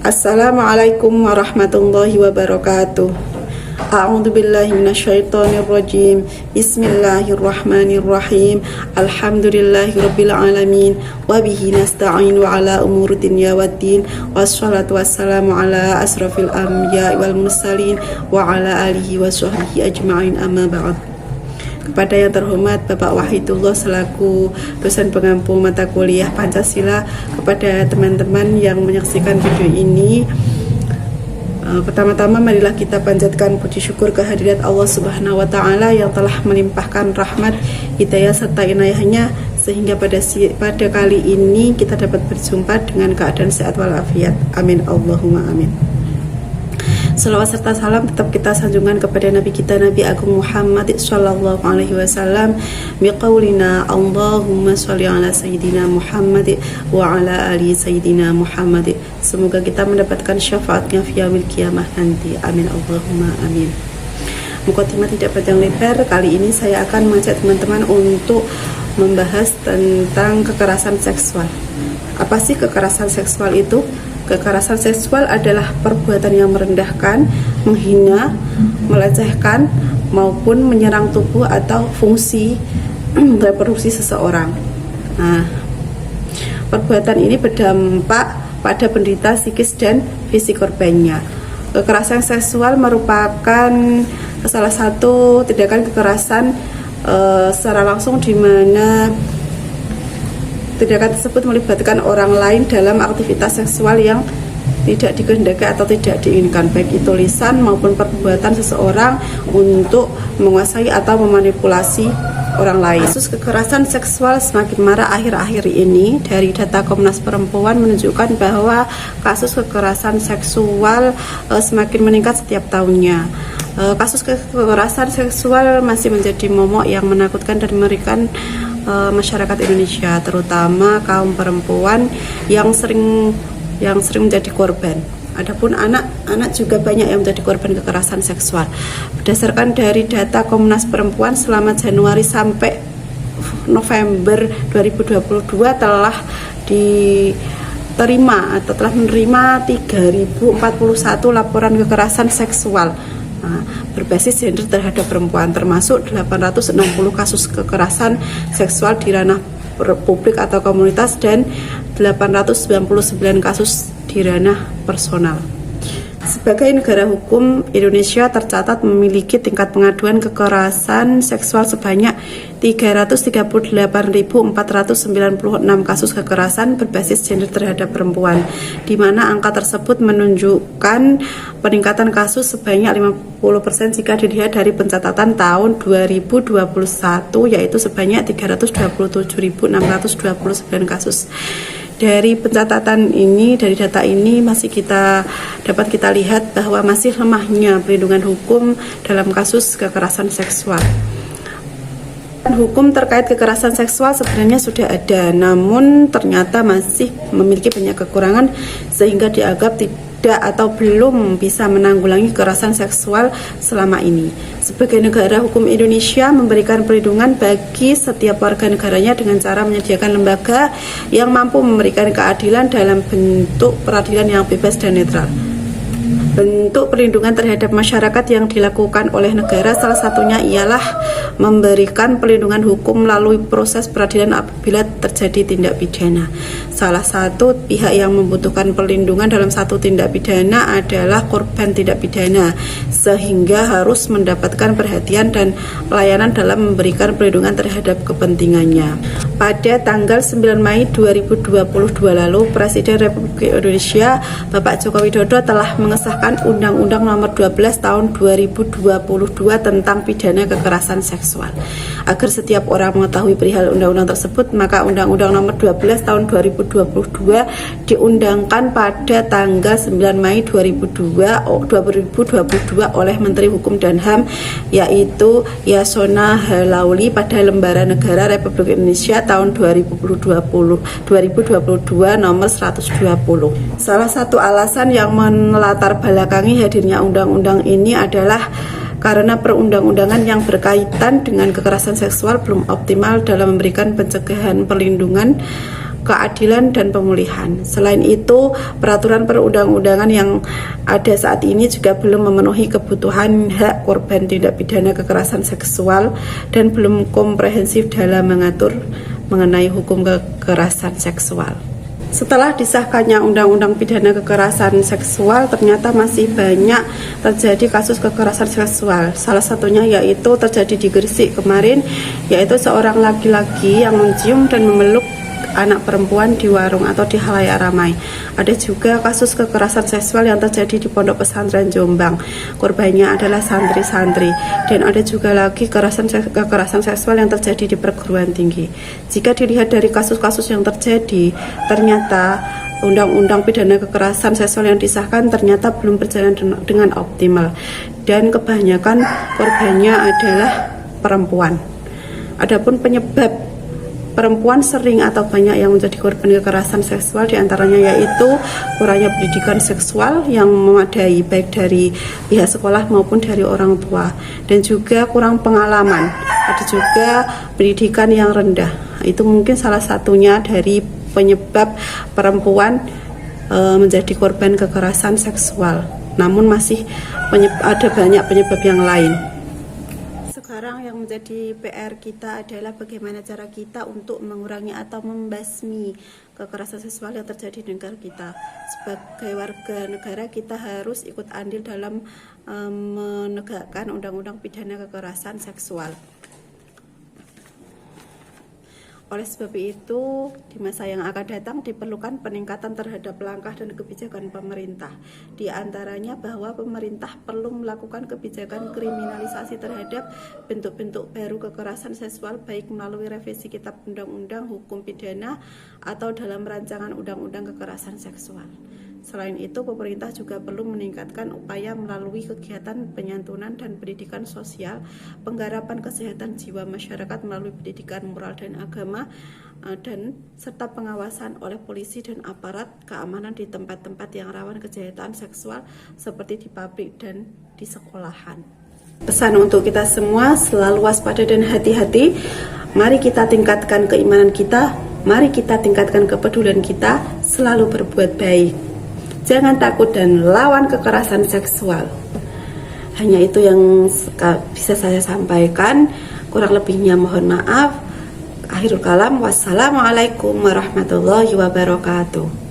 Assalamualaikum warahmatullahi wabarakatuh. A'udzu billahi minasyaitonir rajim. Bismillahirrahmanirrahim. Alhamdulillahirabbil alamin wa bihi nasta'inu ala umuri dunya waddin. Wassalatu wassalamu ala asrofil anbiya'i wal mursalin wa ala alihi wa sahbihi ajma'in, amma ba'd. Kepada yang terhormat Bapak Wahidullah selaku dosen pengampu mata kuliah Pancasila, kepada teman-teman yang menyaksikan video ini, pertama-tama marilah kita panjatkan puji syukur kehadirat Allah Subhanahu wa Ta'ala yang telah melimpahkan rahmat, hidayah serta inayahnya sehingga pada kali ini kita dapat berjumpa dengan keadaan sehat walafiat. Amin Allahumma amin. Salawat serta salam tetap kita sanjungkan kepada Nabi kita, Nabi Agung Muhammad sallallahu alaihi wasallam, biqaulina Allahumma sholli ala sayyidina Muhammad wa ala ali sayyidina Muhammad. Semoga kita mendapatkan syafaatnya fi yaumil qiyamah nanti. Amin Allahumma amin. Mukadimah tidak panjang lebar, kali ini saya akan mengajak teman-teman untuk membahas tentang kekerasan seksual. Apa sih kekerasan seksual itu? Kekerasan seksual adalah perbuatan yang merendahkan, menghina, melecehkan, maupun menyerang tubuh atau fungsi reproduksi seseorang. Nah, perbuatan ini berdampak pada penderita psikis dan fisik korbannya. Kekerasan seksual merupakan salah satu tindakan kekerasan secara langsung di mana tindakan tersebut melibatkan orang lain dalam aktivitas seksual yang tidak dikehendaki atau tidak diinginkan, baik itu lisan maupun perbuatan seseorang untuk menguasai atau memanipulasi orang lain. Kasus kekerasan seksual semakin marak akhir-akhir ini. Dari data Komnas Perempuan menunjukkan bahwa kasus kekerasan seksual semakin meningkat setiap tahunnya. Kasus kekerasan seksual masih menjadi momok yang menakutkan dan mengerikan masyarakat Indonesia, terutama kaum perempuan yang sering menjadi korban. Adapun anak-anak juga banyak yang menjadi korban kekerasan seksual. Berdasarkan dari data Komnas Perempuan selama Januari sampai November 2022 telah diterima atau telah menerima 3041 laporan kekerasan seksual berbasis gender terhadap perempuan, termasuk 860 kasus kekerasan seksual di ranah publik atau komunitas dan 899 kasus di ranah personal. Sebagai negara hukum, Indonesia tercatat memiliki tingkat pengaduan kekerasan seksual sebanyak 338.496 kasus kekerasan berbasis gender terhadap perempuan, di mana angka tersebut menunjukkan peningkatan kasus sebanyak 50% jika dilihat dari pencatatan tahun 2021, yaitu sebanyak 327.629 kasus. Dari pencatatan ini, dari data ini dapat kita lihat bahwa masih lemahnya perlindungan hukum dalam kasus kekerasan seksual. Hukum terkait kekerasan seksual sebenarnya sudah ada, namun ternyata masih memiliki banyak kekurangan sehingga dianggap tidak atau belum bisa menanggulangi kekerasan seksual selama ini. Sebagai negara hukum, Indonesia memberikan perlindungan bagi setiap warga negaranya dengan cara menyediakan lembaga yang mampu memberikan keadilan dalam bentuk peradilan yang bebas dan netral. Bentuk perlindungan terhadap masyarakat yang dilakukan oleh negara salah satunya ialah memberikan perlindungan hukum melalui proses peradilan apabila terjadi tindak pidana. Salah satu pihak yang membutuhkan perlindungan dalam satu tindak pidana adalah korban tindak pidana, sehingga harus mendapatkan perhatian dan pelayanan dalam memberikan perlindungan terhadap kepentingannya. Pada tanggal 9 Mei 2022 lalu, Presiden Republik Indonesia Bapak Joko Widodo telah mengesahkan Undang-Undang Nomor 12 Tahun 2022 tentang pidana kekerasan seksual. Agar setiap orang mengetahui perihal undang-undang tersebut, maka Undang-Undang Nomor 12 Tahun 2022 diundangkan pada tanggal 9 Mei 2022 oleh Menteri Hukum dan HAM, yaitu Yasona Halauli pada Lembaran Negara Republik Indonesia tahun 2022 nomor 120. Salah satu alasan yang melatar belakangi hadirnya undang-undang ini adalah karena perundang-undangan yang berkaitan dengan kekerasan seksual belum optimal dalam memberikan pencegahan perlindungan keadilan dan pemulihan. Selain itu, peraturan perundang-undangan yang ada saat ini juga belum memenuhi kebutuhan hak korban tindak pidana kekerasan seksual dan belum komprehensif dalam mengatur mengenai hukum kekerasan seksual. Setelah disahkannya Undang-Undang Pidana Kekerasan Seksual, ternyata masih banyak terjadi kasus kekerasan seksual. Salah satunya yaitu terjadi di Gresik kemarin, yaitu seorang laki-laki yang mencium dan memeluk anak perempuan di warung atau di halayak ramai. Ada juga kasus kekerasan seksual yang terjadi di Pondok Pesantren Jombang. Korbannya adalah santri-santri. Dan ada juga lagi kekerasan seksual yang terjadi di perguruan tinggi. Jika dilihat dari kasus-kasus yang terjadi, ternyata Undang-Undang Pidana Kekerasan Seksual yang disahkan ternyata belum berjalan dengan optimal. Dan kebanyakan korbannya adalah perempuan. Adapun penyebab perempuan sering atau banyak yang menjadi korban kekerasan seksual diantaranya yaitu kurangnya pendidikan seksual yang memadai baik dari pihak sekolah maupun dari orang tua, dan juga kurang pengalaman. Ada juga pendidikan yang rendah. Itu mungkin salah satunya dari penyebab perempuan menjadi korban kekerasan seksual. Namun masih ada banyak penyebab yang lain. Sekarang yang menjadi PR kita adalah bagaimana cara kita untuk mengurangi atau membasmi kekerasan seksual yang terjadi di negara kita. Sebagai warga negara, kita harus ikut andil dalam menegakkan Undang-Undang Pidana Kekerasan Seksual. Oleh sebab itu, di masa yang akan datang diperlukan peningkatan terhadap langkah dan kebijakan pemerintah. Di antaranya bahwa pemerintah perlu melakukan kebijakan kriminalisasi terhadap bentuk-bentuk baru kekerasan seksual, baik melalui revisi Kitab Undang-Undang Hukum Pidana atau dalam rancangan Undang-Undang Kekerasan Seksual. Selain itu, pemerintah juga perlu meningkatkan upaya melalui kegiatan penyantunan dan pendidikan sosial, penggarapan kesehatan jiwa masyarakat melalui pendidikan moral dan agama, dan serta pengawasan oleh polisi dan aparat keamanan di tempat-tempat yang rawan kejahatan seksual seperti di pabrik dan di sekolahan. Pesan untuk kita semua, selalu waspada dan hati-hati. Mari kita tingkatkan keimanan kita, mari kita tingkatkan kepedulian kita, selalu berbuat baik. Jangan takut dan lawan kekerasan seksual. Hanya itu yang bisa saya sampaikan. Kurang lebihnya mohon maaf. Akhirul kalam. Wassalamualaikum warahmatullahi wabarakatuh.